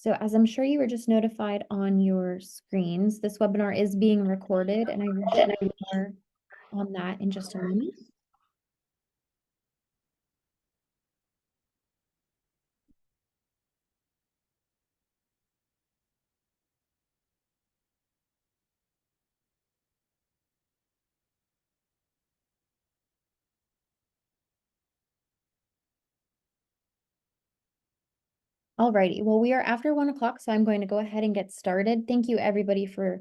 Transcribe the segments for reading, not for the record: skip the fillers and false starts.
So as I'm sure you were just notified on your screens, this webinar is being recorded, and I will share more on that in just a moment. Alrighty, well, we are after 1 o'clock, so I'm going to go ahead and get started. Thank you, everybody, for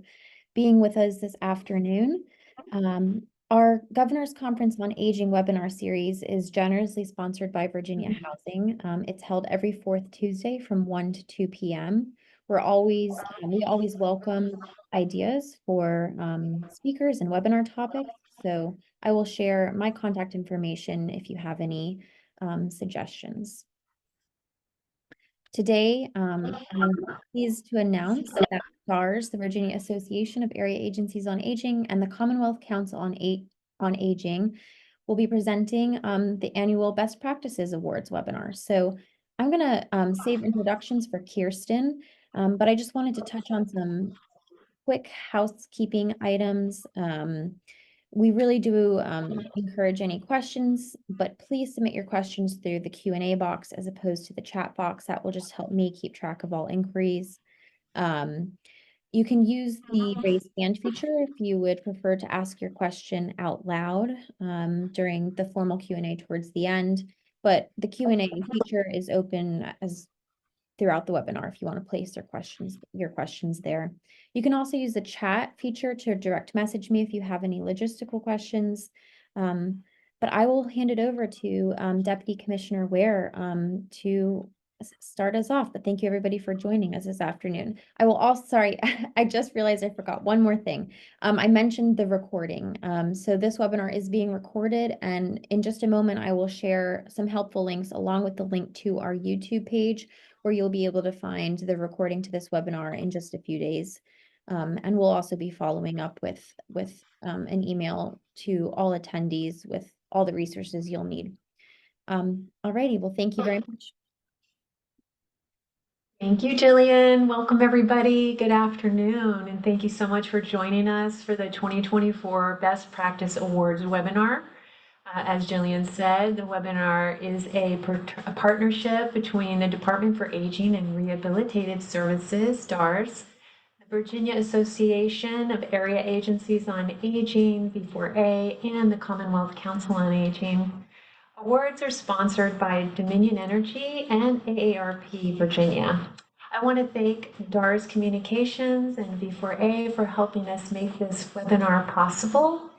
being with us this afternoon. Our Governor's Conference on Aging webinar series is generously sponsored by Virginia Housing. It's held every fourth Tuesday from 1 to 2 p.m. We always welcome ideas for speakers and webinar topics. So I will share my contact information if you have any suggestions. Today, I'm pleased to announce that STARS, the Virginia Association of Area Agencies on Aging, and the Commonwealth Council on Aging will be presenting the annual Best Practices Awards webinar. So I'm going to save introductions for Kirsten, but I just wanted to touch on some quick housekeeping items. We really do encourage any questions, but please submit your questions through the Q&A box as opposed to the chat box. That will just help me keep track of all inquiries. You can use the raise hand feature if you would prefer to ask your question out loud during the formal Q&A towards the end, but the Q&A feature is open as throughout the webinar if you want to place your questions there. You can also use the chat feature to direct message me if you have any logistical questions. But I will hand it over to Deputy Commissioner Ware to start us off. But thank you everybody for joining us this afternoon. I will also, sorry, I just realized I forgot one more thing. I mentioned the recording. So this webinar is being recorded, and in just a moment, I will share some helpful links along with the link to our YouTube page, where you'll be able to find the recording to this webinar in just a few days. And we'll also be following up with an email to all attendees with all the resources you'll need. Alrighty, well, thank you very much. Thank you, Jillian. Welcome, everybody. Good afternoon, and thank you so much for joining us for the 2024 Best Practice Awards webinar. As Jillian said, the webinar is a partnership between the Department for Aging and Rehabilitative Services, STARS, the Virginia Association of Area Agencies on Aging, V4A, and the Commonwealth Council on Aging. Awards are sponsored by Dominion Energy and AARP Virginia. I want to thank DARS Communications and V4A for helping us make this webinar possible.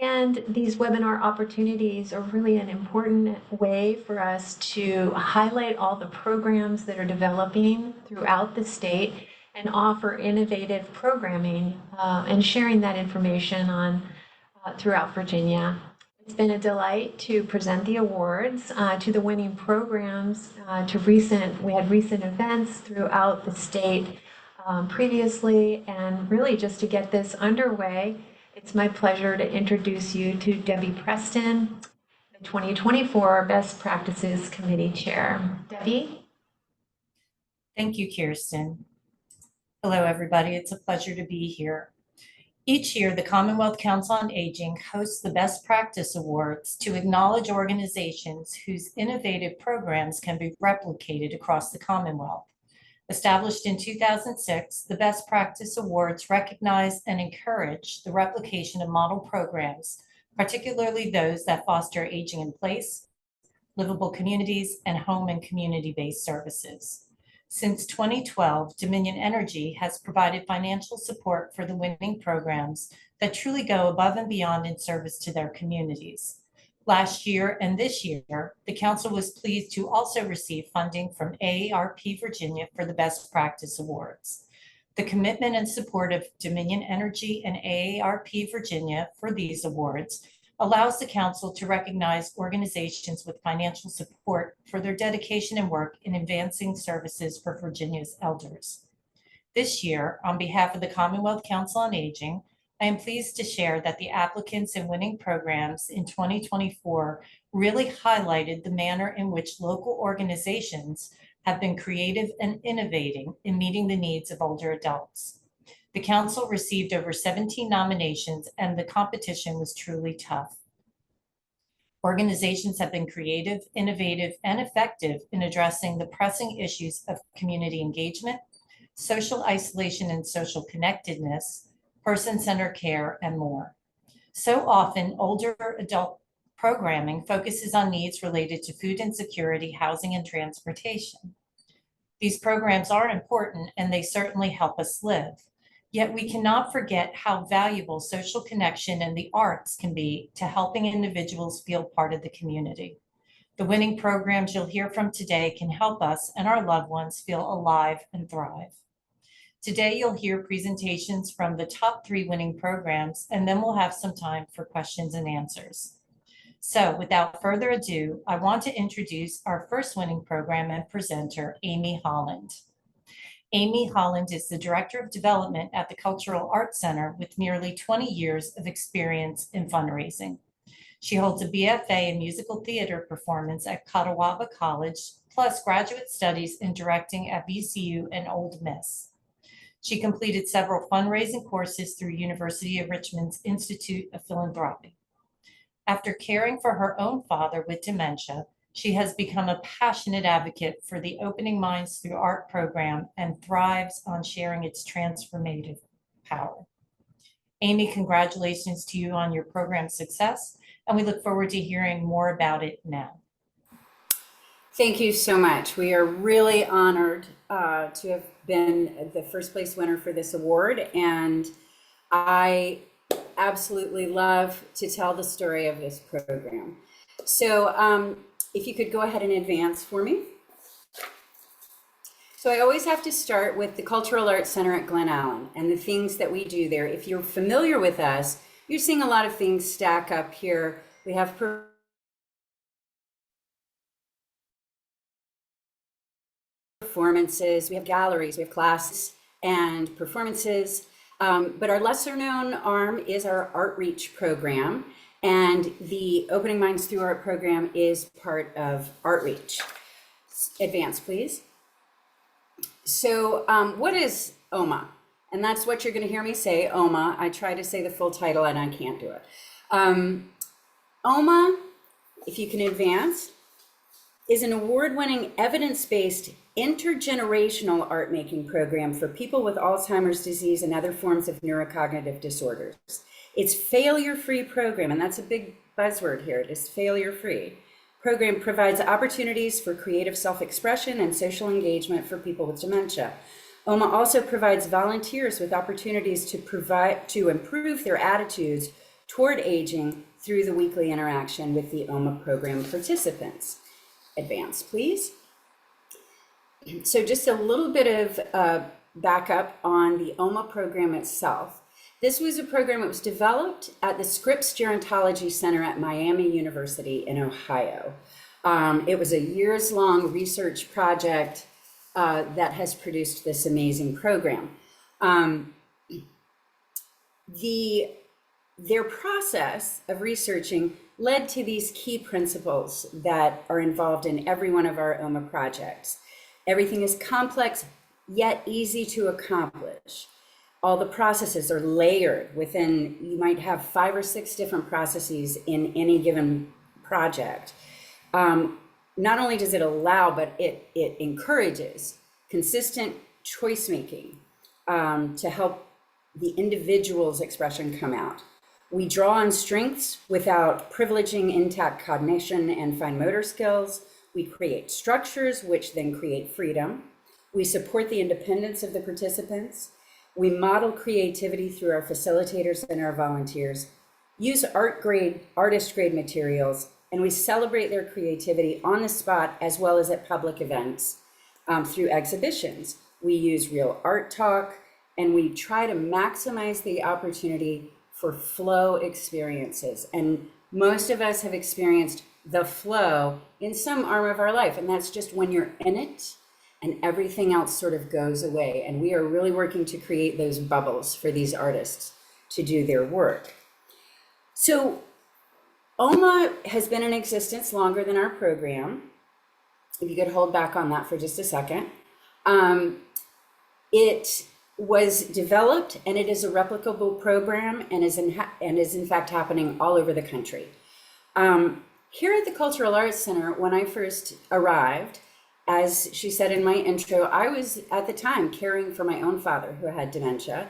And these webinar opportunities are really an important way for us to highlight all the programs that are developing throughout the state and offer innovative programming and sharing that information on throughout Virginia. It's been a delight to present the awards to the winning programs. We had recent events throughout the state previously, and really just to get this underway, it's my pleasure to introduce you to Debbie Preston, the 2024 Best Practices Committee Chair. Debbie? Thank you, Kirsten. Hello, everybody. It's a pleasure to be here. Each year, the Commonwealth Council on Aging hosts the Best Practice Awards to acknowledge organizations whose innovative programs can be replicated across the Commonwealth. Established in 2006, the Best Practice Awards recognize and encourage the replication of model programs, particularly those that foster aging in place, livable communities, and home and community-based services. Since 2012, Dominion Energy has provided financial support for the winning programs that truly go above and beyond in service to their communities. Last year and this year, the Council was pleased to also receive funding from AARP Virginia for the Best Practice Awards. The commitment and support of Dominion Energy and AARP Virginia for these awards allows the Council to recognize organizations with financial support for their dedication and work in advancing services for Virginia's elders. This year, on behalf of the Commonwealth Council on Aging, I am pleased to share that the applicants and winning programs in 2024 really highlighted the manner in which local organizations have been creative and innovating in meeting the needs of older adults. The council received over 17 nominations, and the competition was truly tough. Organizations have been creative, innovative, and effective in addressing the pressing issues of community engagement, social isolation and social connectedness, person-centered care, and more. So often, older adult programming focuses on needs related to food insecurity, housing, and transportation. These programs are important, and they certainly help us live. Yet we cannot forget how valuable social connection and the arts can be to helping individuals feel part of the community. The winning programs you'll hear from today can help us and our loved ones feel alive and thrive. Today, you'll hear presentations from the top 3 winning programs, and then we'll have some time for questions and answers. So without further ado, I want to introduce our first winning program and presenter, Amy Holland. Amy Holland is the Director of Development at the Cultural Arts Center with nearly 20 years of experience in fundraising. She holds a BFA in musical theater performance at Catawba College, plus graduate studies in directing at VCU and Ole Miss. She completed several fundraising courses through University of Richmond's Institute of Philanthropy. After caring for her own father with dementia, she has become a passionate advocate for the Opening Minds Through Art program and thrives on sharing its transformative power. Amy, congratulations to you on your program's success, and we look forward to hearing more about it now. Thank you so much. We are really honored to have been the first place winner for this award, and I absolutely love to tell the story of this program. So if you could go ahead and advance for me. So I always have to start with the Cultural Arts Center at Glen and the things that we do there. If you're familiar with us, you're seeing a lot of things stack up here. We have performances, we have galleries, we have classes and performances. But our lesser known arm is our Art Reach program, and the Opening Minds Through Art program is part of Art Reach. Advance, please. So what is OMA? And that's what you're going to hear me say, OMA. I try to say the full title and I can't do it. OMA, if you can advance, is an award-winning evidence-based intergenerational art making program for people with Alzheimer's disease and other forms of neurocognitive disorders. It's failure-free program, and that's a big buzzword here. It is failure-free. Program provides opportunities for creative self-expression and social engagement for people with dementia. OMA also provides volunteers with opportunities to improve their attitudes toward aging through the weekly interaction with the OMA program participants. Advance, please. So just a little bit of backup on the OMA program itself. This was a program that was developed at the Scripps Gerontology Center at Miami University in Ohio. It was a years-long research project that has produced this amazing program. Their process of researching led to these key principles that are involved in every one of our OMA projects. Everything is complex, yet easy to accomplish. All the processes are layered within, you might have 5 or 6 different processes in any given project. Not only does it allow, but it encourages consistent choice making to help the individual's expression come out. We draw on strengths without privileging intact cognition and fine motor skills. We create structures which then create freedom. We support the independence of the participants. We model creativity through our facilitators and our volunteers, use artist grade materials, and we celebrate their creativity on the spot as well as at public events through exhibitions. We use real art talk, and we try to maximize the opportunity for flow experiences. And most of us have experienced the flow in some arm of our life, and that's just when you're in it and everything else sort of goes away. And we are really working to create those bubbles for these artists to do their work. So OMA has been in existence longer than our program. If you could hold back on that for just a second. It was developed, and it is a replicable program, and is in fact happening all over the country. Here at the Cultural Arts Center, when I first arrived, as she said in my intro, I was at the time caring for my own father who had dementia.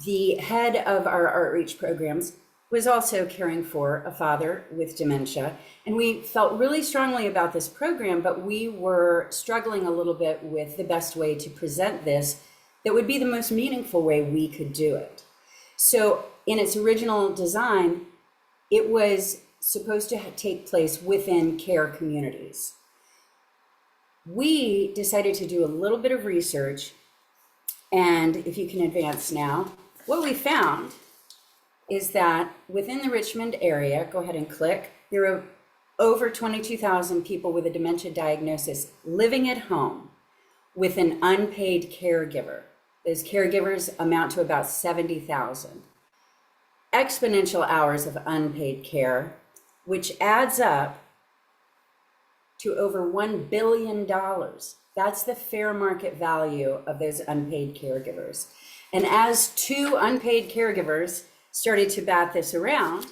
The head of our outreach programs was also caring for a father with dementia. And we felt really strongly about this program, but we were struggling a little bit with the best way to present this that would be the most meaningful way we could do it. So in its original design, it was supposed to take place within care communities. We decided to do a little bit of research, and if you can advance now, what we found is that within the Richmond area, go ahead and click, there are over 22,000 people with a dementia diagnosis living at home with an unpaid caregiver. Those caregivers amount to about 70,000. Exponential hours of unpaid care, which adds up to over $1 billion. That's the fair market value of those unpaid caregivers. And as 2 unpaid caregivers started to bat this around,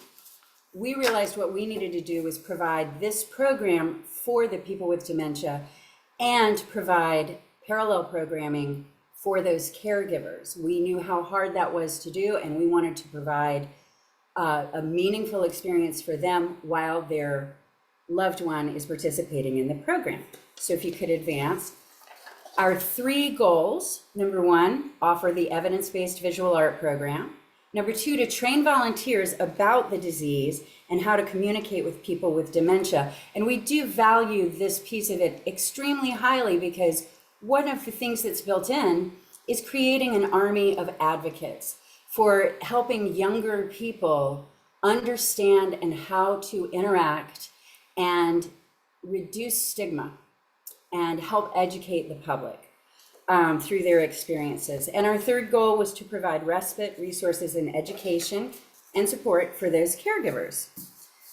we realized what we needed to do was provide this program for the people with dementia and provide parallel programming for those caregivers. We knew how hard that was to do, and we wanted to provide a meaningful experience for them while their loved one is participating in the program. So if you could advance. Our 3 goals: number 1, offer the evidence-based visual art program. Number 2, to train volunteers about the disease and how to communicate with people with dementia. And we do value this piece of it extremely highly, because one of the things that's built in is creating an army of advocates for helping younger people understand and how to interact and reduce stigma and help educate the public through their experiences. And our 3rd goal was to provide respite, resources, and education and support for those caregivers.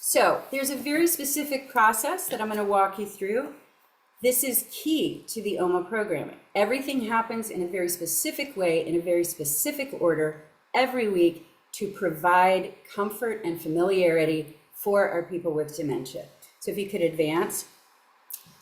So there's a very specific process that I'm going to walk you through. This is key to the OMA programming. Everything happens in a very specific way, in a very specific order, every week, to provide comfort and familiarity for our people with dementia. So if you could advance.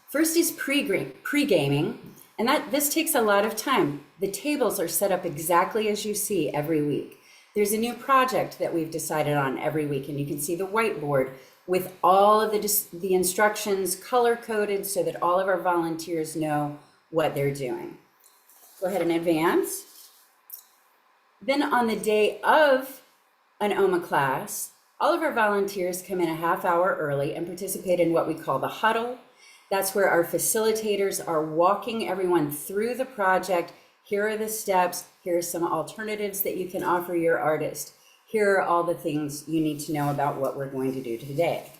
First is pre-gaming, and this takes a lot of time. The tables are set up exactly as you see every week. There's a new project that we've decided on every week, and you can see the whiteboard with all of the instructions color-coded so that all of our volunteers know what they're doing. Go ahead and advance. Then on the day of an OMA class, all of our volunteers come in a half hour early and participate in what we call the huddle. That's where our facilitators are walking everyone through the project. Here are the steps. Here are some alternatives that you can offer your artist. Here are all the things you need to know about what we're going to do today.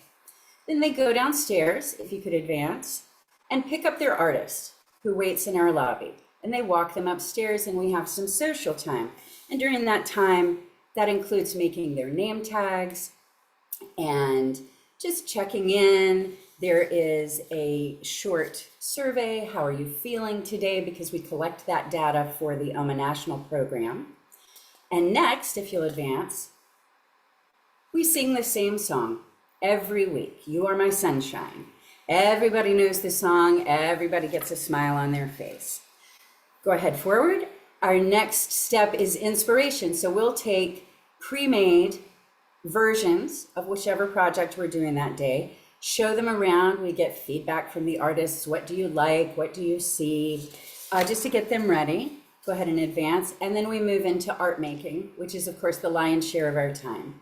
Then they go downstairs, if you could advance, and pick up their artist who waits in our lobby. And they walk them upstairs, and we have some social time. And during that time, that includes making their name tags and just checking in. There is a short survey. How are you feeling today? Because we collect that data for the OMA National Program. And next, if you'll advance, we sing the same song every week. You Are My Sunshine. Everybody knows the song. Everybody gets a smile on their face. Go ahead forward. Our next step is inspiration. So we'll take pre-made versions of whichever project we're doing that day, show them around. We get feedback from the artists. What do you like? What do you see? Just to get them ready. Go ahead and advance. And then we move into art making, which is, of course, the lion's share of our time.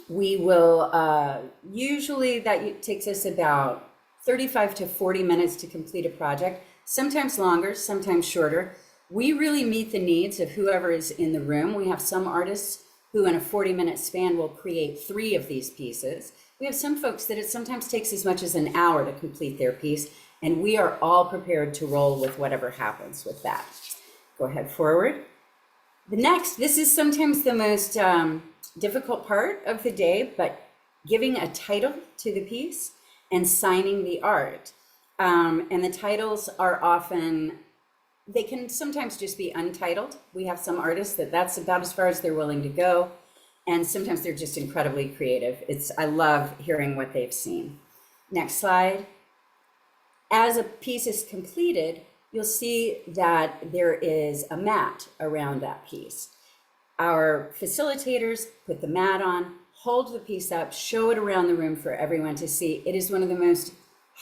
We will, usually that takes us about 35 to 40 minutes to complete a project, sometimes longer, sometimes shorter. We really meet the needs of whoever is in the room. We have some artists who in a 40-minute span will create 3 of these pieces. We have some folks that it sometimes takes as much as an hour to complete their piece, and we are all prepared to roll with whatever happens with that. Go ahead forward. This is sometimes the most difficult part of the day, but giving a title to the piece and signing the art. And the titles are often, they can sometimes just be untitled. We have some artists that's about as far as they're willing to go. And sometimes they're just incredibly creative. I love hearing what they've seen. Next slide. As a piece is completed, you'll see that there is a mat around that piece. Our facilitators put the mat on, hold the piece up, show it around the room for everyone to see. It is one of the most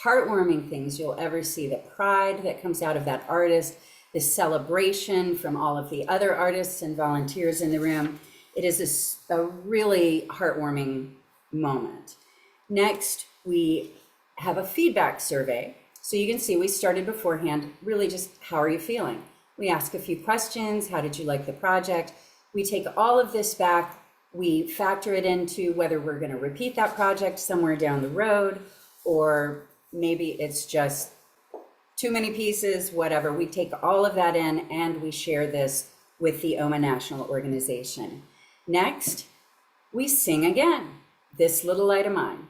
heartwarming things you'll ever see. The pride that comes out of that artist, the celebration from all of the other artists and volunteers in the room. It is a really heartwarming moment. Next, we have a feedback survey. So you can see we started beforehand, really just how are you feeling? We ask a few questions. How did you like the project? We take all of this back. We factor it into whether we're going to repeat that project somewhere down the road, or maybe it's just too many pieces, whatever. We take all of that in and we share this with the OMA National Organization. Next, we sing again, This Little Light of Mine.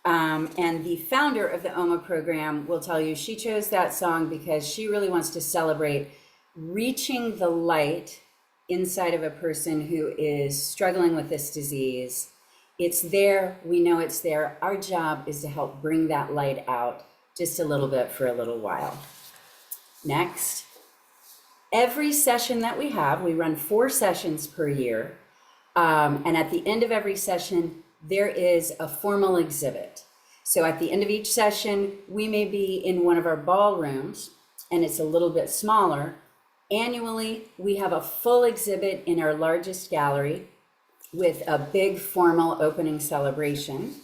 And the founder of the OMA program will tell you she chose that song because she really wants to celebrate reaching the light inside of a person who is struggling with this disease. It's there, we know it's there. Our job is to help bring that light out just a little bit for a little while. Next, every session that we have, we run 4 sessions per year. And at the end of every session, there is a formal exhibit. So at the end of each session, we may be in one of our ballrooms, and it's a little bit smaller. Annually, we have a full exhibit in our largest gallery with a big formal opening celebration.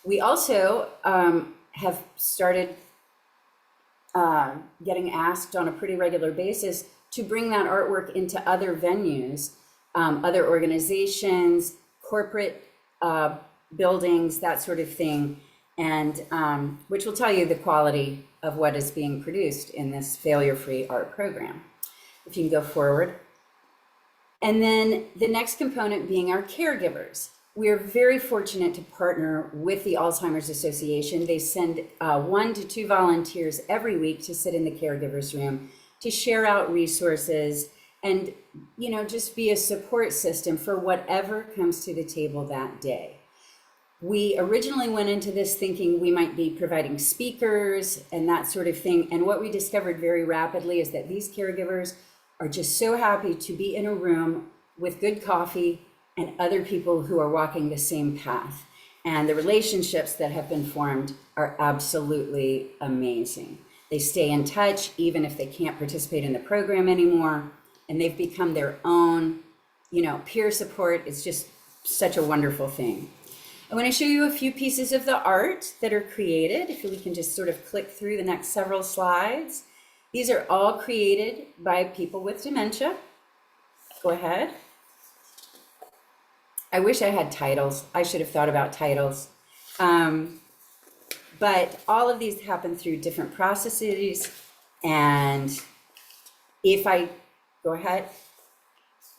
We also have started getting asked on a pretty regular basis to bring that artwork into other venues, other organizations, corporate buildings, that sort of thing, and which will tell you the quality of what is being produced in this failure-free art program. If you can go forward. And then the next component being our caregivers. We are very fortunate to partner with the Alzheimer's Association. They send 1 to 2 volunteers every week to sit in the caregivers room, to share out resources, and just be a support system for whatever comes to the table that day. We originally went into this thinking we might be providing speakers and that sort of thing. And what we discovered very rapidly is that these caregivers are just so happy to be in a room with good coffee and other people who are walking the same path. And the relationships that have been formed are absolutely amazing. They stay in touch even if they can't participate in the program anymore. And they've become their own, peer support. It's just such a wonderful thing. I want to show you a few pieces of the art that are created. If we can just sort of click through the next several slides. These are all created by people with dementia. Go ahead. I wish I had titles. I should have thought about titles. But all of these happen through different processes. And if I go ahead,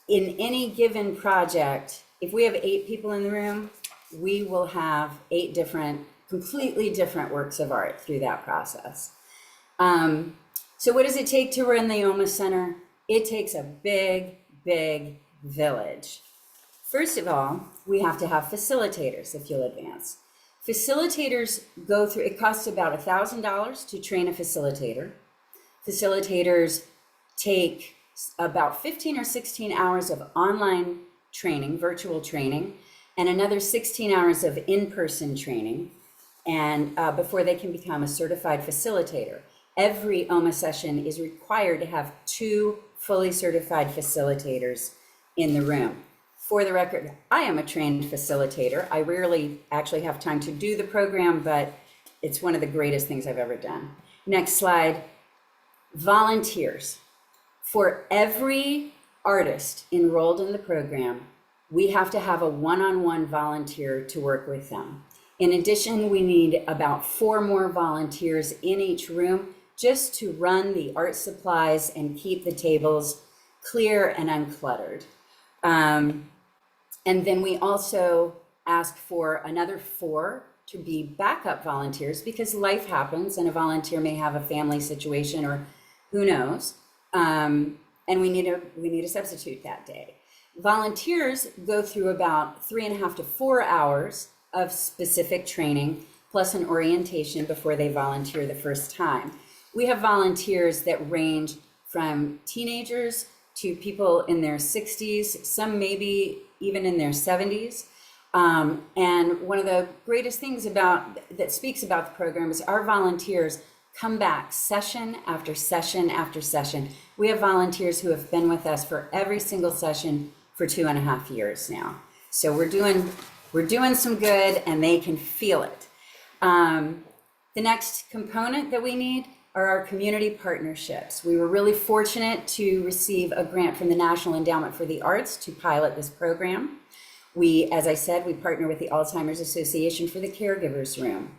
in any given project, if we have 8 people in the room, we will have 8 completely different works of art through that process. So what does it take to run the OMA Center? It takes a big, big village. First of all, we have to have facilitators, if you'll advance. Facilitators go through, it costs about $1,000 to train a facilitator. Facilitators take about 15 or 16 hours of online training, virtual training, and another 16 hours of in-person training, and before they can become a certified facilitator. Every OMA session is required to have 2 fully certified facilitators in the room. For the record, I am a trained facilitator. I rarely actually have time to do the program, but it's one of the greatest things I've ever done. Next slide. Volunteers. For every artist enrolled in the program, we have to have a one-on-one volunteer to work with them. In addition, we need about 4 more volunteers in each room just to run the art supplies and keep the tables clear and uncluttered. And then we also ask for another 4 to be backup volunteers because life happens and a volunteer may have a family situation or who knows, and we need a substitute that day. Volunteers go through about 3.5 to 4 hours of specific training plus an orientation before they volunteer the first time. We have volunteers that range from teenagers to people in their 60s, some maybe even in their 70s. And one of the greatest things that speaks about the program is our volunteers come back session after session after session. We have volunteers who have been with us for every single session for 2.5 years now. So we're doing some good, and they can feel it. The next component that we need are our community partnerships. We were really fortunate to receive a grant from the National Endowment for the Arts to pilot this program. As I said, we partner with the Alzheimer's Association for the Caregivers Room.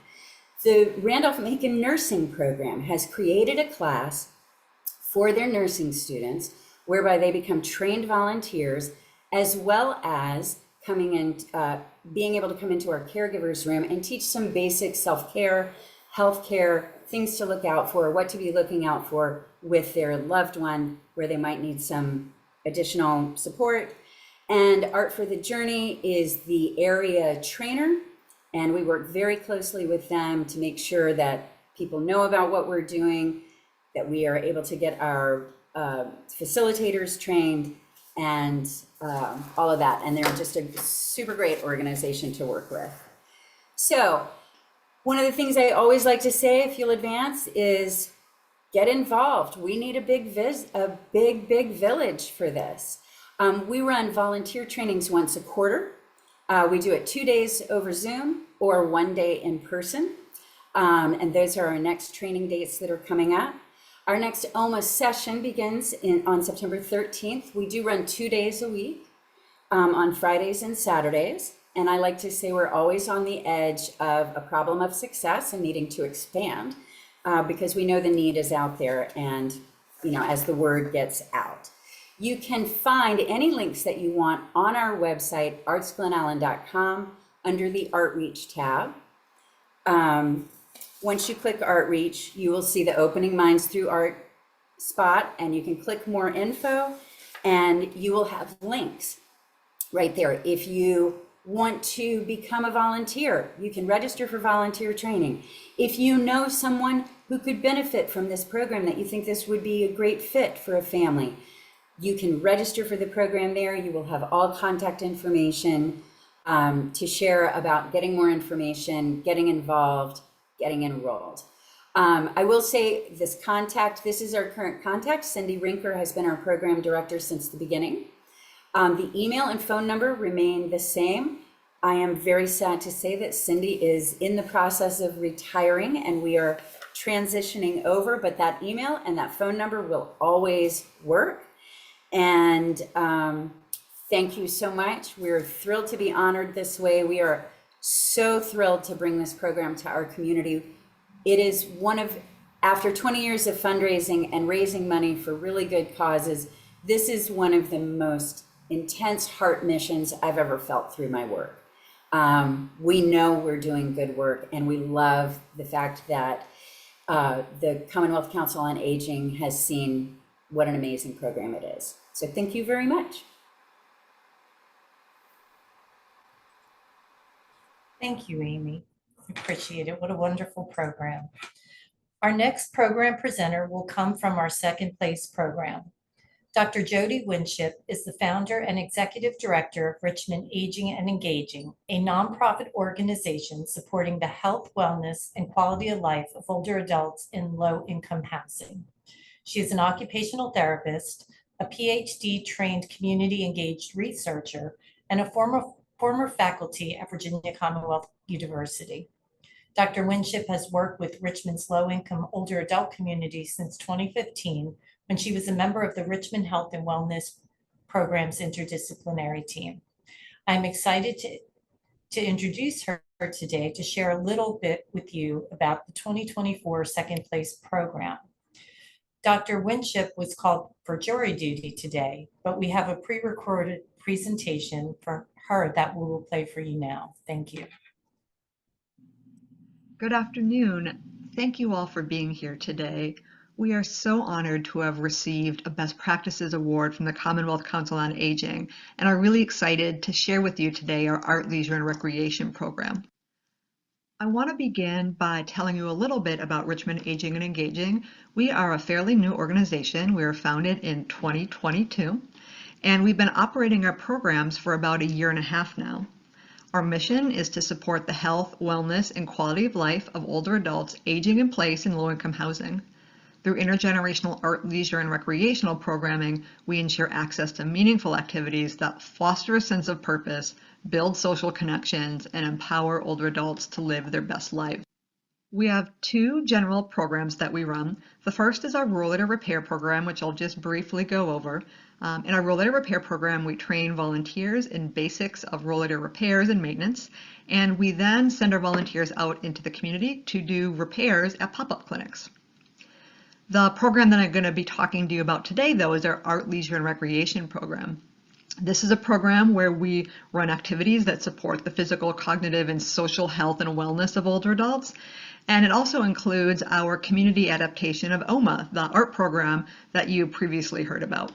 The Randolph-Macon Nursing Program has created a class for their nursing students whereby they become trained volunteers, as well as coming in, being able to come into our caregivers room and teach some basic self-care, healthcare, things to look out for, what to be looking out for with their loved one, where they might need some additional support. And Art for the Journey is the area trainer, and we work very closely with them to make sure that people know about what we're doing, that we are able to get our facilitators trained, and all of that. And they're just a super great organization to work with. So one of the things I always like to say, if you'll advance, is get involved. We need a big village for this. We run volunteer trainings once a quarter. We do it 2 days over Zoom or 1 day in person. And those are our next training dates that are coming up. Our next OMA session begins on September 13th. We do run 2 days a week on Fridays and Saturdays. And I like to say we're always on the edge of a problem of success and needing to expand because we know the need is out there, and as the word gets out. You can find any links that you want on our website, artsglenallen.com, under the Artreach tab. Once you click Artreach, you will see the Opening Minds Through Art spot, and you can click More Info, and you will have links right there. If you want to become a volunteer, you can register for volunteer training. If you know someone who could benefit from this program, that you think this would be a great fit for a family, you can register for the program there. You will have all contact information to share about getting more information, getting involved, getting enrolled. I will say this is our current contact. Cindy Rinker has been our program director since the beginning. The email and phone number remain the same. I am very sad to say that Cindy is in the process of retiring, and we are transitioning over, but that email and that phone number will always work. And thank you so much. We're thrilled to be honored this way. We are so thrilled to bring this program to our community. It is after 20 years of fundraising and raising money for really good causes, this is one of the most intense heart missions I've ever felt through my work. We know we're doing good work, and we love the fact that the Commonwealth Council on Aging has seen what an amazing program it is. So thank you very much. Thank you, Amy. Appreciate it. What a wonderful program. Our next program presenter will come from our second place program. Dr. Jody Winship is the founder and executive director of Richmond Aging and Engaging, a nonprofit organization supporting the health, wellness, and quality of life of older adults in low-income housing. She is an occupational therapist, a PhD-trained community-engaged researcher, and a former faculty at Virginia Commonwealth University. Dr. Winship has worked with Richmond's low-income older adult community since 2015, when she was a member of the Richmond Health and Wellness Program's interdisciplinary team. I'm excited to introduce her today to share a little bit with you about the 2024 second place program. Dr. Winship was called for jury duty today, but we have a pre-recorded presentation for her that we will play for you now. Thank you. Good afternoon. Thank you all for being here today. We are so honored to have received a Best Practices Award from the Commonwealth Council on Aging and are really excited to share with you today our Art, Leisure, and Recreation program. I want to begin by telling you a little bit about Richmond Aging and Engaging. We are a fairly new organization. We were founded in 2022, and we've been operating our programs for about a year and a half now. Our mission is to support the health, wellness, and quality of life of older adults aging in place in low-income housing. Through intergenerational art, leisure, and recreational programming, we ensure access to meaningful activities that foster a sense of purpose, build social connections, and empower older adults to live their best lives. We have two general programs that we run. The first is our rollator repair program, which I'll just briefly go over. In our rollator repair program, we train volunteers in basics of rollator repairs and maintenance, and we then send our volunteers out into the community to do repairs at pop-up clinics. The program that I'm going to be talking to you about today, though, is our Art, Leisure, and Recreation program. This is a program where we run activities that support the physical, cognitive, and social health and wellness of older adults. And it also includes our community adaptation of OMA, the art program that you previously heard about.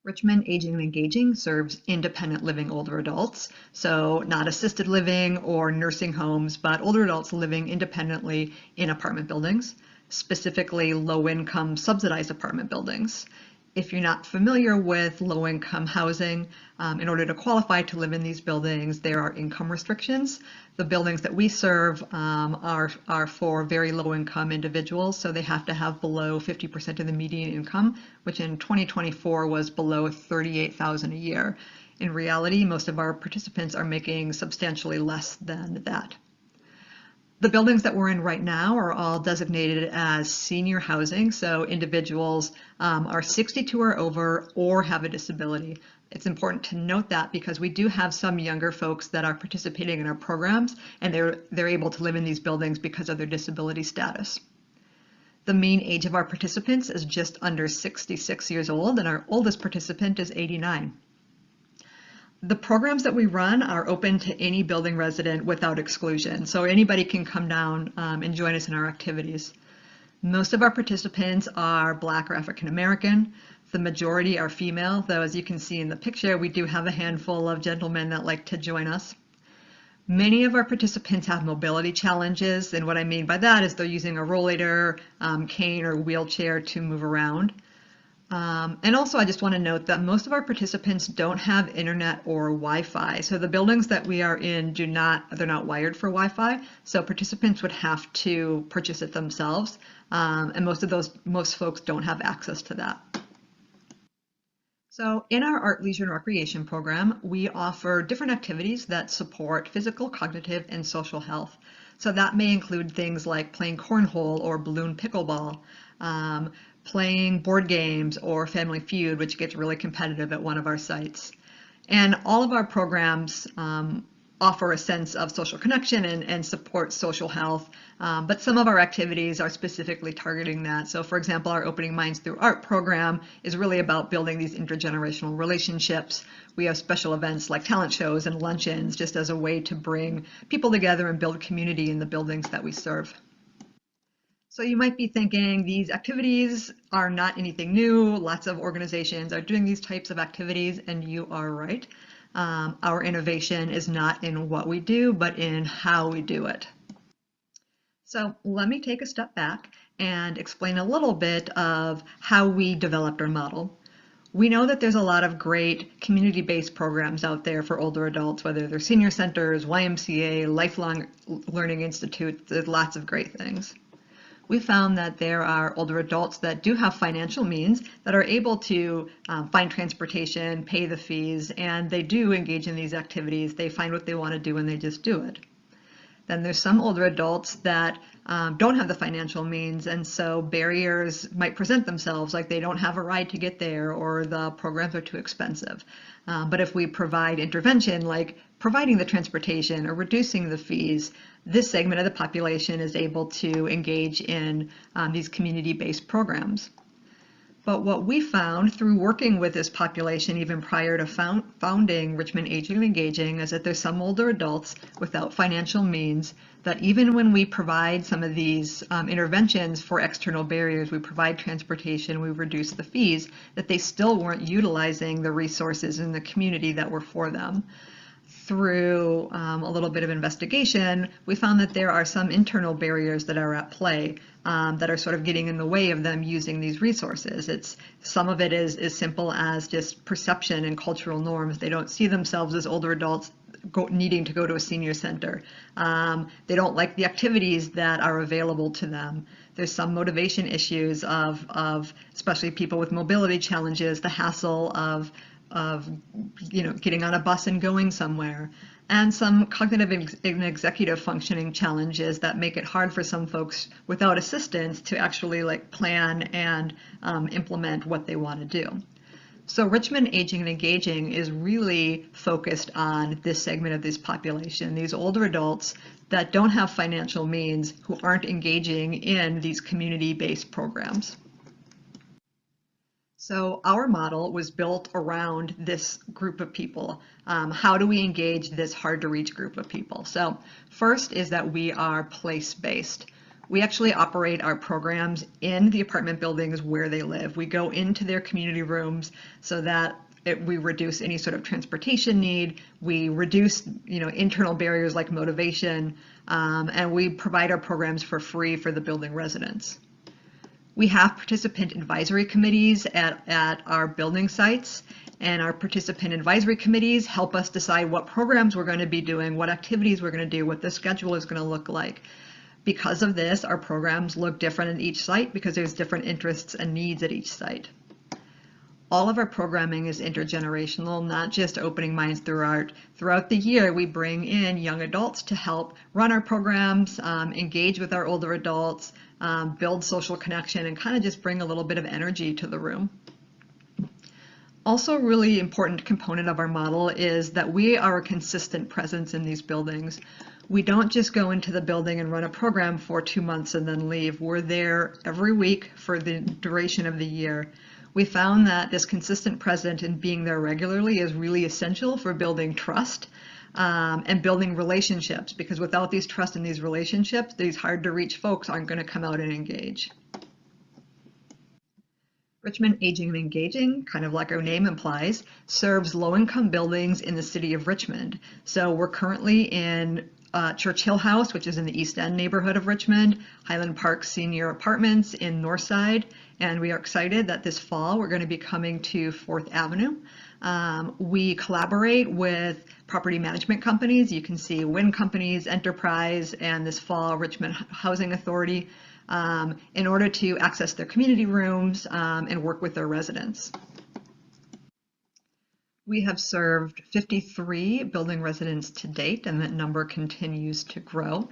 Richmond Aging and Engaging serves independent living older adults, so not assisted living or nursing homes, but older adults living independently in apartment buildings, specifically low-income subsidized apartment buildings. If you're not familiar with low-income housing, in order to qualify to live in these buildings, there are income restrictions. The buildings that we serve are for very low-income individuals, so they have to have below 50% of the median income, which in 2024 was below $38,000 a year. In reality, most of our participants are making substantially less than that. The buildings that we're in right now are all designated as senior housing, so individuals are 62 or over or have a disability. It's important to note that because we do have some younger folks that are participating in our programs, and they're able to live in these buildings because of their disability status. The mean age of our participants is just under 66 years old, and our oldest participant is 89. The programs that we run are open to any building resident without exclusion, so anybody can come down and join us in our activities. Most of our participants are Black or African American. The majority are female, though as you can see in the picture, we do have a handful of gentlemen that like to join us. Many of our participants have mobility challenges, and what I mean by that is they're using a rollator, cane, or wheelchair to move around. And also I just want to note that most of our participants don't have internet or Wi-Fi. So the buildings that we are in they're not wired for Wi-Fi. So participants would have to purchase it themselves. And most folks don't have access to that. So in our Art, Leisure, and Recreation program, we offer different activities that support physical, cognitive, and social health. So that may include things like playing cornhole or balloon pickleball, playing board games or Family Feud, which gets really competitive at one of our sites. And all of our programs offer a sense of social connection and support social health, but some of our activities are specifically targeting that. So for example, our Opening Minds Through Art program is really about building these intergenerational relationships. We have special events like talent shows and luncheons just as a way to bring people together and build community in the buildings that we serve. So you might be thinking these activities are not anything new. Lots of organizations are doing these types of activities, and you are right. Our innovation is not in what we do, but in how we do it. So let me take a step back and explain a little bit of how we developed our model. We know that there's a lot of great community-based programs out there for older adults, whether they're senior centers, YMCA, lifelong learning institutes, there's lots of great things. We found that there are older adults that do have financial means that are able to find transportation, pay the fees, and they do engage in these activities. They find what they want to do and they just do it. Then there's some older adults that don't have the financial means, and so barriers might present themselves, like they don't have a ride to get there or the programs are too expensive. But if we provide intervention like providing the transportation or reducing the fees, this segment of the population is able to engage in these community-based programs. But what we found through working with this population even prior to founding Richmond Aging and Engaging is that there's some older adults without financial means that even when we provide some of these interventions for external barriers, we provide transportation, we reduce the fees, that they still weren't utilizing the resources in the community that were for them. Through a little bit of investigation, we found that there are some internal barriers that are at play that are sort of getting in the way of them using these resources. Some of it is as simple as just perception and cultural norms. They don't see themselves as older adults needing to go to a senior center. They don't like the activities that are available to them. There's some motivation issues of especially people with mobility challenges, the hassle of getting on a bus and going somewhere, and some cognitive and executive functioning challenges that make it hard for some folks without assistance to actually plan and implement what they want to do. So Richmond Aging and Engaging is really focused on this segment of this population, these older adults that don't have financial means, who aren't engaging in these community-based programs. So our model was built around this group of people. How do we engage this hard to reach group of people? So first is that we are place-based. We actually operate our programs in the apartment buildings where they live. We go into their community rooms so that we reduce any sort of transportation need. We reduce internal barriers like motivation, and we provide our programs for free for the building residents. We have participant advisory committees at our building sites, and our participant advisory committees help us decide what programs we're going to be doing, what activities we're going to do, what the schedule is going to look like. Because of this, our programs look different at each site because there's different interests and needs at each site. All of our programming is intergenerational, not just opening minds through art. Throughout the year, we bring in young adults to help run our programs, engage with our older adults, build social connection, and kind of just bring a little bit of energy to the room. Also, a really important component of our model is that we are a consistent presence in these buildings. We don't just go into the building and run a program for 2 months and then leave. We're there every week for the duration of the year. We found that this consistent presence and being there regularly is really essential for building trust and building relationships, because without these trust and these relationships, these hard to reach folks aren't going to come out and engage. Richmond Aging and Engaging, kind of like our name implies, serves low-income buildings in the city of Richmond. So we're currently in Churchill House, which is in the East End neighborhood of Richmond, Highland Park Senior Apartments in Northside, and we are excited that this fall we're going to be coming to 4th Avenue. We collaborate with property management companies. You can see Wind Companies, Enterprise, and this fall Richmond Housing Authority in order to access their community rooms and work with their residents. We have served 53 building residents to date, and that number continues to grow.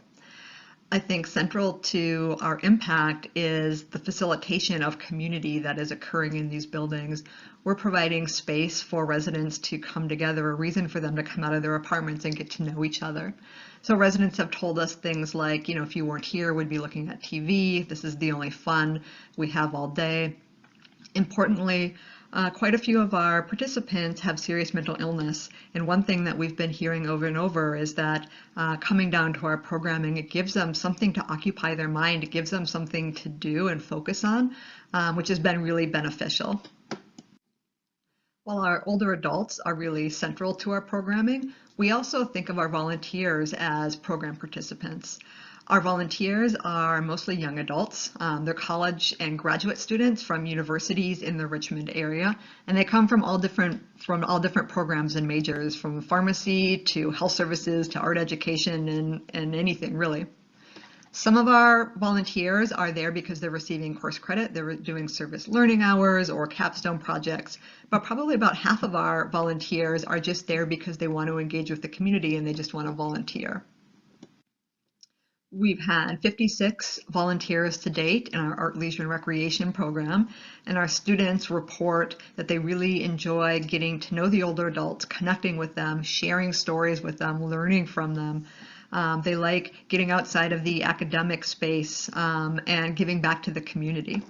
I think central to our impact is the facilitation of community that is occurring in these buildings. We're providing space for residents to come together, a reason for them to come out of their apartments and get to know each other. So residents have told us things like, if you weren't here, we'd be looking at TV. This is the only fun we have all day. Importantly, quite a few of our participants have serious mental illness, and one thing that we've been hearing over and over is that coming down to our programming, it gives them something to occupy their mind, it gives them something to do and focus on, which has been really beneficial. While our older adults are really central to our programming, we also think of our volunteers as program participants. Our volunteers are mostly young adults. They're college and graduate students from universities in the Richmond area, and they come from all different programs and majors, from pharmacy to health services to art education and anything really. Some of our volunteers are there because they're receiving course credit. They're doing service learning hours or capstone projects, but probably about half of our volunteers are just there because they want to engage with the community and they just want to volunteer. We've had 56 volunteers to date in our Art, Leisure, and Recreation program, and our students report that they really enjoy getting to know the older adults, connecting with them, sharing stories with them, learning from them. They like getting outside of the academic space and giving back to the community.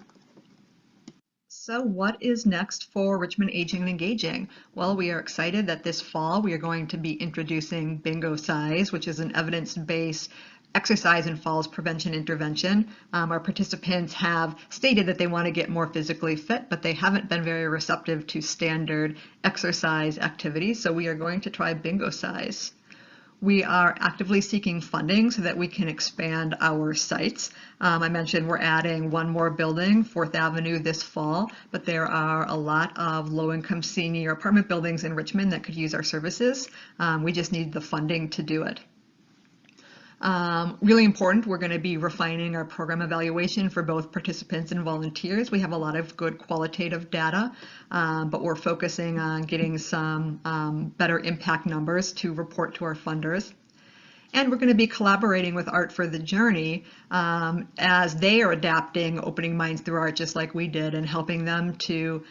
So what is next for Richmond Aging and Engaging? Well, we are excited that this fall we are going to be introducing Bingo Size, which is an evidence-based exercise and falls prevention intervention. Our participants have stated that they want to get more physically fit, but they haven't been very receptive to standard exercise activities. So we are going to try Bingo Size. We are actively seeking funding so that we can expand our sites. I mentioned we're adding one more building, 4th Avenue, this fall, but there are a lot of low-income senior apartment buildings in Richmond that could use our services. We just need the funding to do it. Really important, we're going to be refining our program evaluation for both participants and volunteers. We have a lot of good qualitative data, but we're focusing on getting some better impact numbers to report to our funders. And we're going to be collaborating with Art for the Journey as they are adapting Opening Minds Through Art just like we did, and helping them to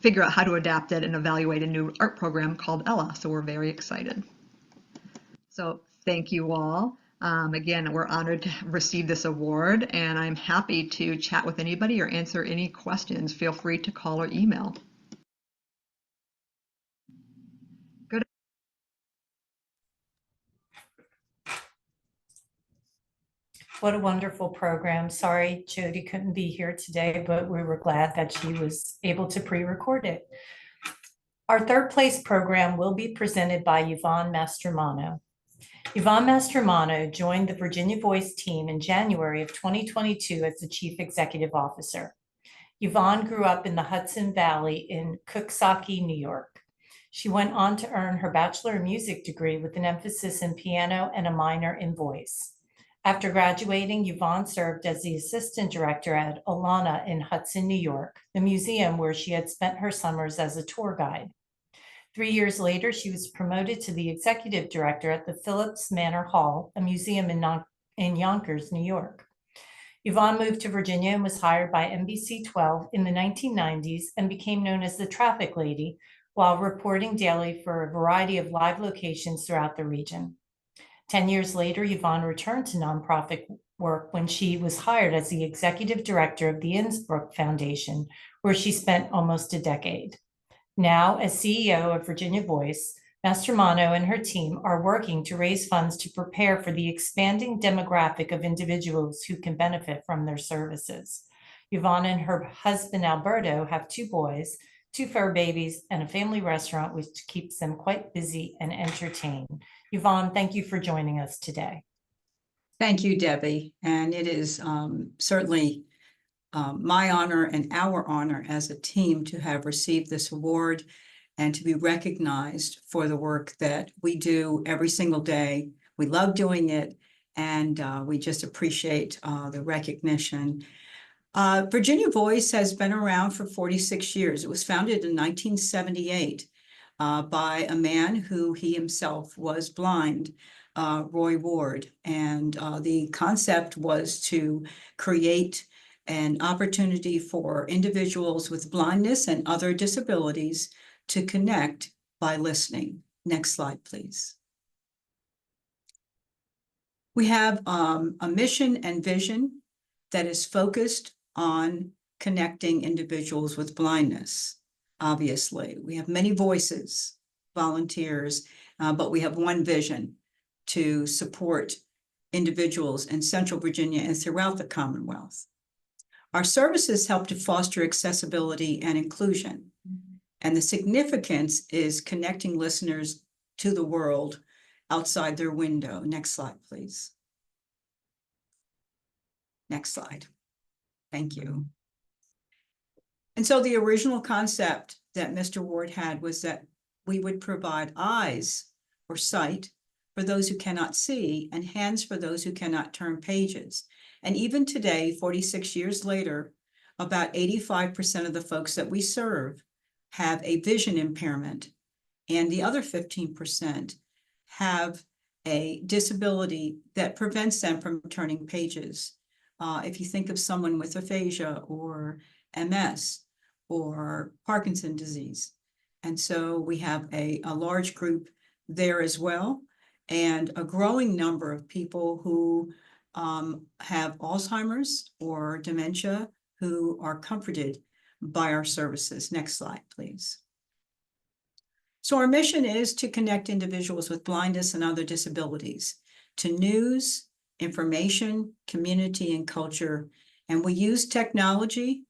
figure out how to adapt it and evaluate a new art program called Ella. So we're very excited. So thank you all. Again, we're honored to receive this award, and I'm happy to chat with anybody or answer any questions. Feel free to call or email. Good. What a wonderful program. Sorry Jody couldn't be here today, but we were glad that she was able to pre-record it. Our third place program will be presented by Yvonne Mastromano. Yvonne Mastromano joined the Virginia Voice team in January of 2022 as the Chief Executive Officer. Yvonne grew up in the Hudson Valley in Coxsackie, New York. She went on to earn her Bachelor of Music degree with an emphasis in piano and a minor in voice. After graduating, Yvonne served as the Assistant Director at Alana in Hudson, New York, the museum where she had spent her summers as a tour guide. 3 years later, she was promoted to the Executive Director at the Phillips Manor Hall, a museum in Yonkers, New York. Yvonne moved to Virginia and was hired by NBC 12 in the 1990s and became known as the Traffic Lady while reporting daily for a variety of live locations throughout the region. 10 years later, Yvonne returned to nonprofit work when she was hired as the Executive Director of the Innsbruck Foundation, where she spent almost a decade. Now, as CEO of Virginia Voice, Mastromano and her team are working to raise funds to prepare for the expanding demographic of individuals who can benefit from their services. Yvonne and her husband Alberto have 2 boys, 2 fur babies, and a family restaurant which keeps them quite busy and entertained. Yvonne, thank you for joining us today. Thank you, Debbie. And it is certainly my honor and our honor as a team to have received this award and to be recognized for the work that we do every single day. We love doing it, and we just appreciate the recognition. Virginia Voice has been around for 46 years. It was founded in 1978 by a man who he himself was blind, Roy Ward. And the concept was to create an opportunity for individuals with blindness and other disabilities to connect by listening. Next slide, please. We have a mission and vision that is focused on connecting individuals with blindness. Obviously, we have many voices, volunteers, but we have one vision to support individuals in Central Virginia and throughout the Commonwealth. Our services help to foster accessibility and inclusion. And the significance is connecting listeners to the world outside their window. Next slide, please. Next slide. Thank you. And so the original concept that Mr. Ward had was that we would provide eyes or sight for those who cannot see and hands for those who cannot turn pages. And even today, 46 years later, about 85% of the folks that we serve have a vision impairment, and the other 15% have a disability that prevents them from turning pages. If you think of someone with aphasia or MS or Parkinson's disease. And so we have a large group there as well, and a growing number of people who have Alzheimer's or dementia who are comforted by our services. Next slide, please. So our mission is to connect individuals with blindness and other disabilities to news, information, community, and culture. And we use technology,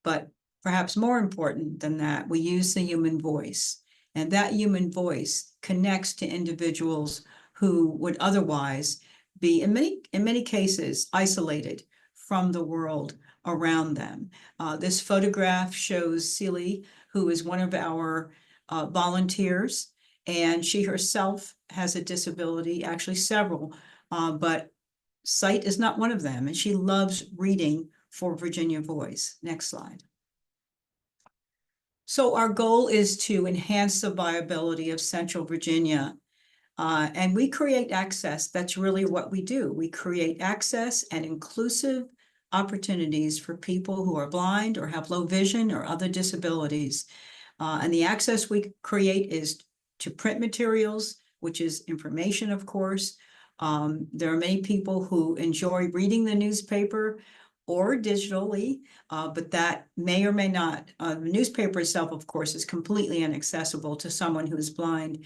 but perhaps more important than that, we use the human voice. And that human voice connects to individuals who would otherwise be, in many cases, isolated from the world around them. This photograph shows Celie, who is one of our volunteers, and she herself has a disability, actually several, but sight is not one of them, and she loves reading for Virginia Voice. Next slide. So our goal is to enhance the viability of Central Virginia, and we create access. That's really what we do. We create access and inclusive opportunities for people who are blind or have low vision or other disabilities. And the access we create is to print materials, which is information, of course. There are many people who enjoy reading the newspaper or digitally, but that may or may not. The newspaper itself, of course, is completely inaccessible to someone who is blind.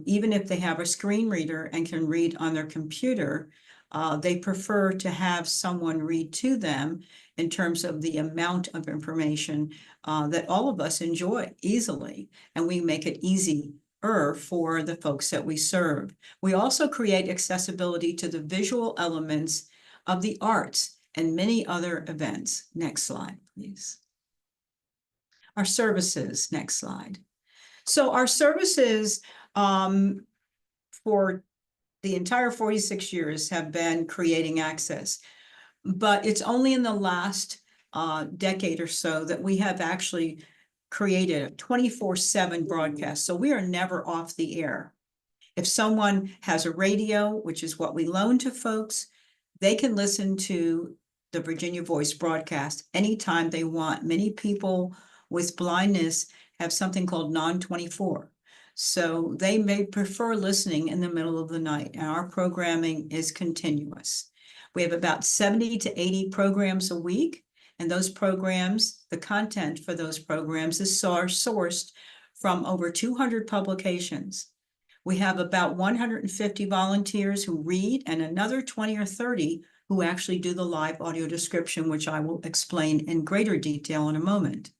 Even if they have a screen reader and can read on their computer, they prefer to have someone read to them in terms of the amount of information that all of us enjoy easily, and we make it easier for the folks that we serve. We also create accessibility to the visual elements of the arts and many other events. Next slide, please. Our services, next slide. So our services for the entire 46 years have been creating access, but it's only in the last decade or so that we have actually created a 24/7 broadcast. So we are never off the air. If someone has a radio, which is what we loan to folks, they can listen to the Virginia Voice broadcast anytime they want. Many people with blindness have something called non-24. So they may prefer listening in the middle of the night, and our programming is continuous. We have about 70 to 80 programs a week, and those programs, the content for those programs is sourced from over 200 publications. We have about 150 volunteers who read and another 20 or 30 who actually do the live audio description, which I will explain in greater detail in a moment.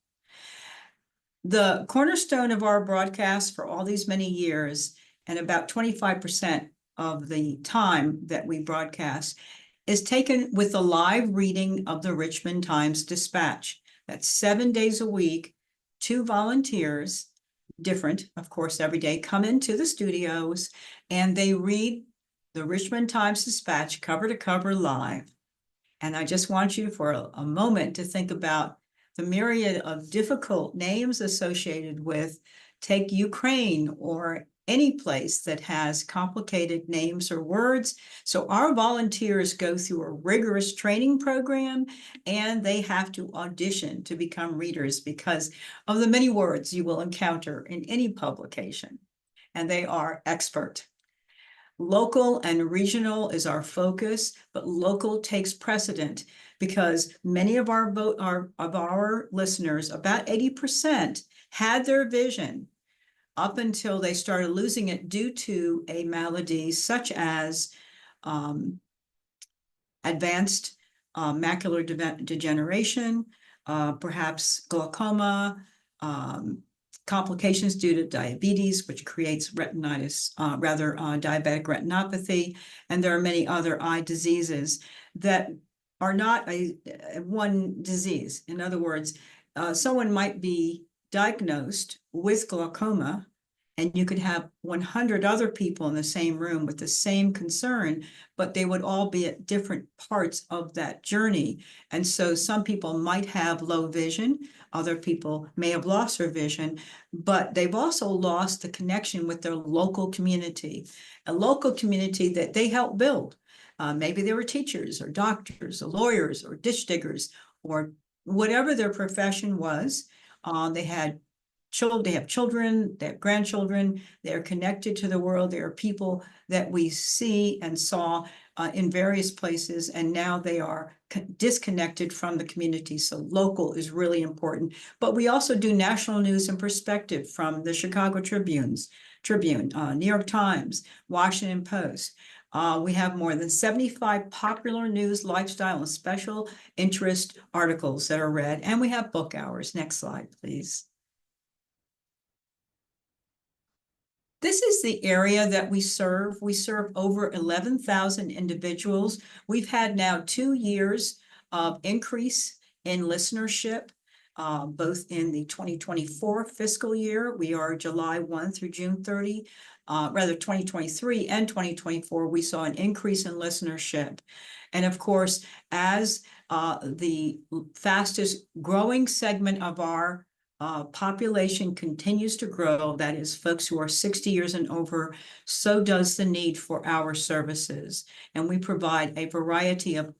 The cornerstone of our broadcast for all these many years, and about 25% of the time that we broadcast, is taken with the live reading of the Richmond Times-Dispatch. That's 7 days a week. 2 volunteers, different, of course, every day, come into the studios and they read the Richmond Times-Dispatch cover to cover live. And I just want you for a moment to think about the myriad of difficult names associated with, take Ukraine or any place that has complicated names or words. So our volunteers go through a rigorous training program, and they have to audition to become readers because of the many words you will encounter in any publication, and they are expert. Local and regional is our focus, but local takes precedent because many of our listeners, about 80%, had their vision up until they started losing it due to a malady such as advanced macular degeneration, perhaps glaucoma, complications due to diabetes, which creates retinitis, diabetic retinopathy, and there are many other eye diseases that are not one disease. In other words, someone might be diagnosed with glaucoma, and you could have 100 other people in the same room with the same concern, but they would all be at different parts of that journey. And so some people might have low vision, other people may have lost their vision, but they've also lost the connection with their local community, a local community that they helped build. Maybe they were teachers or doctors or lawyers or ditch diggers or whatever their profession was. They have children, they have grandchildren, they're connected to the world. They are people that we see and saw in various places, and now they are disconnected from the community. So local is really important. But we also do national news and perspective from the Chicago Tribune, New York Times, Washington Post. We have more than 75 popular news, lifestyle, and special interest articles that are read, and we have book hours. Next slide, please. This is the area that we serve. We serve over 11,000 individuals. We've had now 2 years of increase in listenership, both in the 2024 fiscal year. We are July 1 through June 30. Rather 2023 and 2024, we saw an increase in listenership. And of course, as the fastest growing segment of our population continues to grow, that is folks who are 60 years and over, so does the need for our services. And we provide a variety of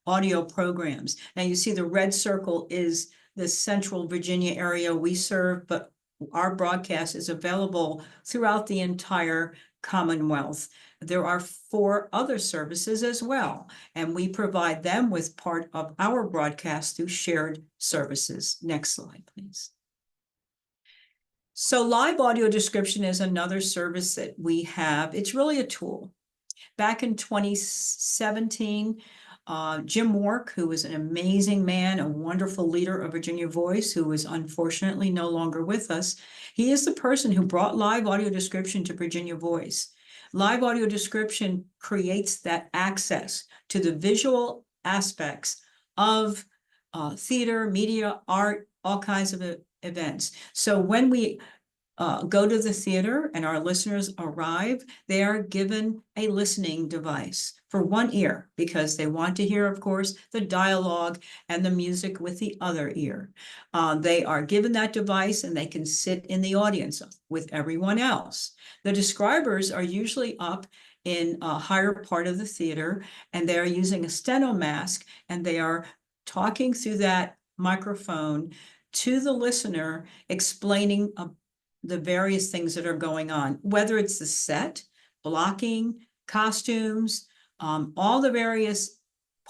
audio programs. Now you see the red circle is the central Virginia area we serve, but our broadcast is available throughout the entire Commonwealth. There are 4 other services as well, and we provide them with part of our broadcast through shared services. Next slide, please. So live audio description is another service that we have. It's really a tool. Back in 2017, Jim Wark, who was an amazing man, a wonderful leader of Virginia Voice, who is unfortunately no longer with us, he is the person who brought live audio description to Virginia Voice. Live audio description creates that access to the visual aspects of theater, media, art, all kinds of events. So when we go to the theater and our listeners arrive, they are given a listening device for one ear because they want to hear, of course, the dialogue and the music with the other ear. They are given that device and they can sit in the audience with everyone else. The describers are usually up in a higher part of the theater, and they are using a steno mask, and they are talking through that microphone to the listener, explaining the various things that are going on, whether it's the set, blocking, costumes, all the various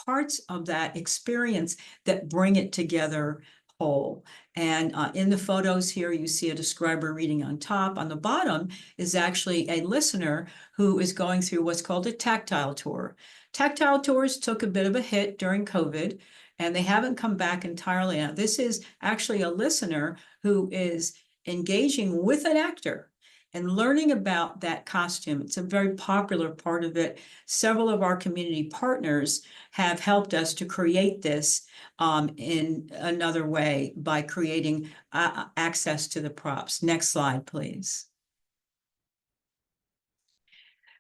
parts of that experience that bring it together whole. And in the photos here, you see a describer reading on top. On the bottom is actually a listener who is going through what's called a tactile tour. Tactile tours took a bit of a hit during COVID, and they haven't come back entirely. Now, this is actually a listener who is engaging with an actor and learning about that costume. It's a very popular part of it. Several of our community partners have helped us to create this in another way by creating access to the props. Next slide, please.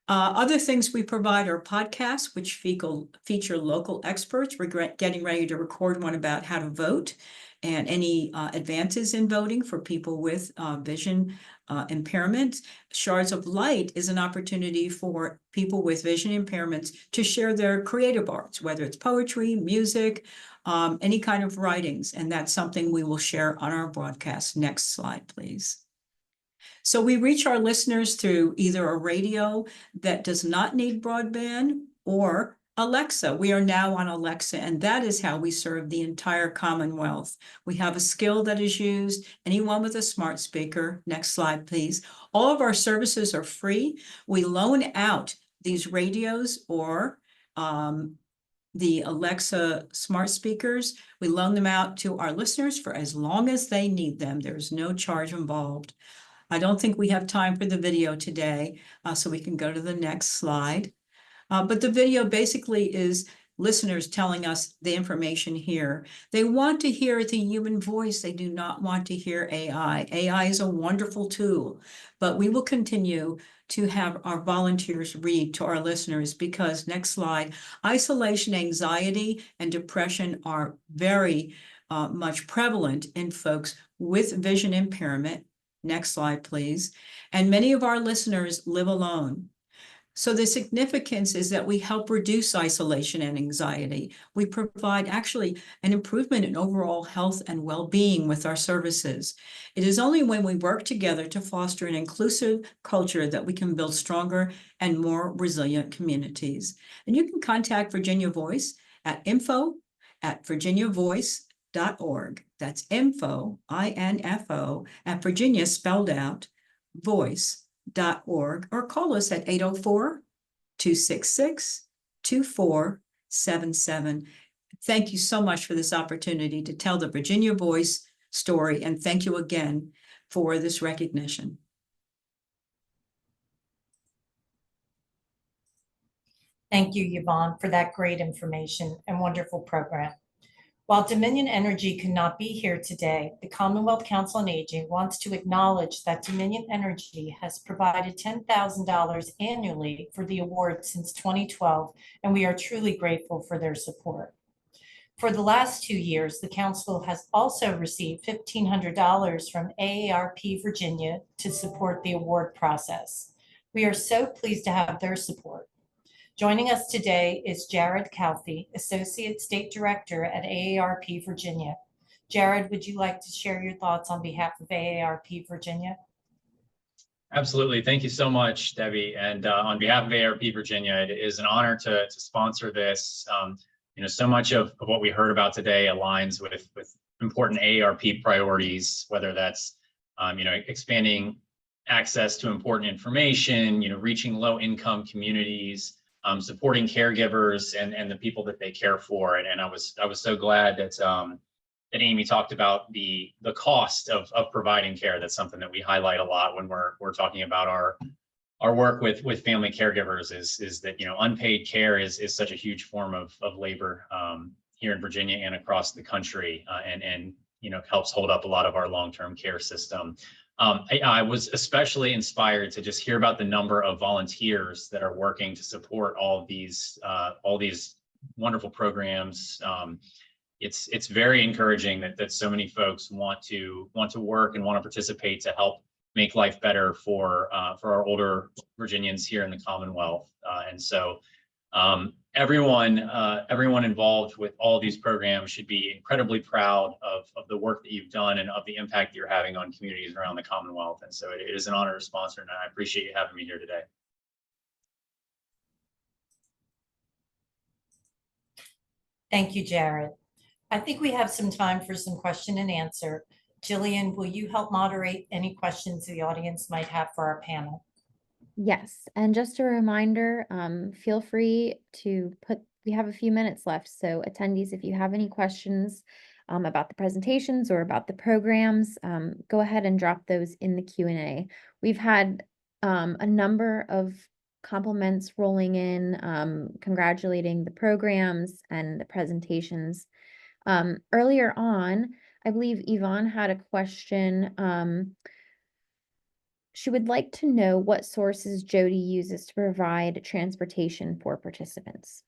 Other things we provide are podcasts, which feature local experts. We're getting ready to record one about how to vote and any advances in voting for people with vision impairments. Shards of Light is an opportunity for people with vision impairments to share their creative arts, whether it's poetry, music, any kind of writings, and that's something we will share on our broadcast. Next slide, please. So we reach our listeners through either a radio that does not need broadband or Alexa. We are now on Alexa, and that is how we serve the entire Commonwealth. We have a skill that is used, anyone with a smart speaker. Next slide, please. All of our services are free. We loan out these radios or the Alexa smart speakers. We loan them out to our listeners for as long as they need them. There's no charge involved. I don't think we have time for the video today, so we can go to the next slide. But the video basically is listeners telling us the information here. They want to hear the human voice. They do not want to hear AI. AI is a wonderful tool, but we will continue to have our volunteers read to our listeners because, next slide, isolation, anxiety, and depression are very much prevalent in folks with vision impairment. Next slide, please. And many of our listeners live alone. So the significance is that we help reduce isolation and anxiety. We provide actually an improvement in overall health and well-being with our services. It is only when we work together to foster an inclusive culture that we can build stronger and more resilient communities. And you can contact Virginia Voice at info@virginiavoice.org. That's info, I-N-F-O, at Virginia spelled out, voice.org, or call us at 804-266-2477. Thank you so much for this opportunity to tell the Virginia Voice story, and thank you again for this recognition. Thank you, Yvonne, for that great information and wonderful program. While Dominion Energy could not be here today, the Commonwealth Council on Aging wants to acknowledge that Dominion Energy has provided $10,000 annually for the award since 2012, and we are truly grateful for their support. For the last 2 years, the council has also received $1,500 from AARP Virginia to support the award process. We are so pleased to have their support. Joining us today is Jared Calfee, Associate State Director at AARP Virginia. Jared, would you like to share your thoughts on behalf of AARP Virginia? Absolutely. Thank you so much, Debbie. And on behalf of AARP Virginia, it is an honor to sponsor this. So much of what we heard about today aligns with important AARP priorities, whether that's, expanding access to important information, reaching low-income communities, supporting caregivers and the people that they care for. And I was so glad that Amy talked about the cost of providing care. That's something that we highlight a lot when we're talking about our work with family caregivers is that, unpaid care is such a huge form of labor here in Virginia and across the country, and helps hold up a lot of our long-term care system. I was especially inspired to just hear about the number of volunteers that are working to support all these wonderful programs. It's very encouraging that so many folks want to work and want to participate to help make life better for our older Virginians here in the Commonwealth. And so everyone involved with all these programs should be incredibly proud of the work that you've done and of the impact you're having on communities around the Commonwealth. And so it is an honor to sponsor, and I appreciate you having me here today. Thank you, Jared. I think we have some time for some question and answer. Jillian, will you help moderate any questions the audience might have for our panel? Yes, and just a reminder, feel free to we have a few minutes left, so attendees, if you have any questions about the presentations or about the programs, go ahead and drop those in the Q&A. We've had a number of compliments rolling in, congratulating the programs and the presentations. Earlier on, I believe Yvonne had a question. She would like to know what sources Jody uses to provide transportation for participants.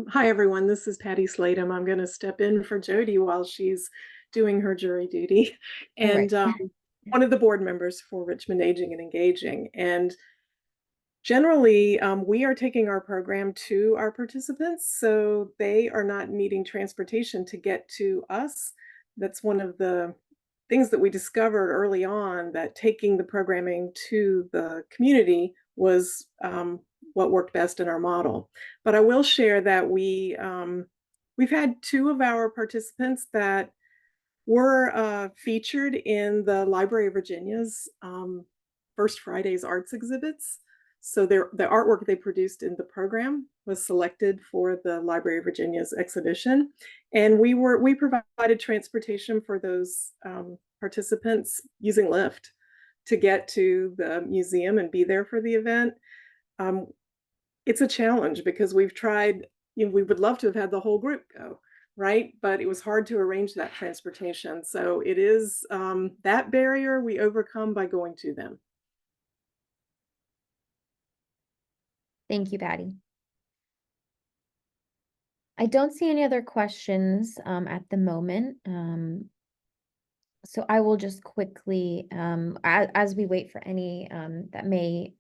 Hi, everyone. This is Patty Slatum. I'm going to step in for Jody while she's doing her jury duty. And one of the board members for Richmond Aging and Engaging. And generally, we are taking our program to our participants, so they are not needing transportation to get to us. That's one of the things that we discovered early on, that taking the programming to the community was what worked best in our model. But I will share that we've had 2 of our participants that were featured in the Library of Virginia's First Friday's arts exhibits. So the artwork they produced in the program was selected for the Library of Virginia's exhibition. And we provided transportation for those participants using Lyft to get to the museum and be there for the event. It's a challenge because we've tried, we would love to have had the whole group go, right? But it was hard to arrange that transportation. So it is that barrier we overcome by going to them. Thank you, Patty. I don't see any other questions at the moment. So I will just quickly, as we wait for any that may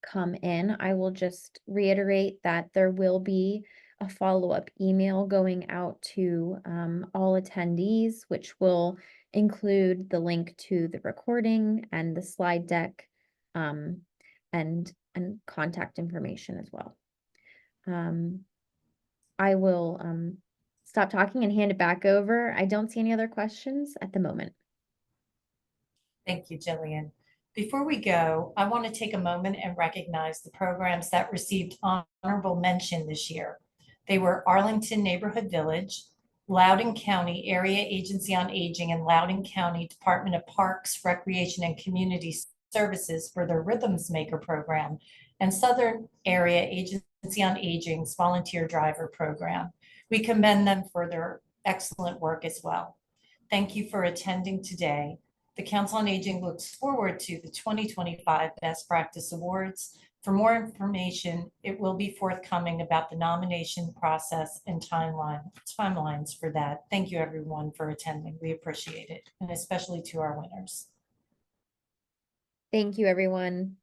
come in. I will just reiterate that there will be a follow-up email going out to all attendees, which will include the link to the recording and the slide deck, and contact information as well. I will stop talking and hand it back over. I don't see any other questions at the moment. Thank you, Jillian. Before we go, I want to take a moment and recognize the programs that received honorable mention this year. They were Arlington Neighborhood Village, Loudoun County Area Agency on Aging, and Loudoun County Department of Parks, Recreation, and Community Services for their Rhythms Maker program, and Southern Area Agency on Aging's Volunteer Driver program. We commend them for their excellent work as well. Thank you for attending today. The Council on Aging looks forward to the 2025 Best Practice Awards. For more information, it will be forthcoming about the nomination process and timelines for that. Thank you, everyone, for attending. We appreciate it, and especially to our winners. Thank you, everyone.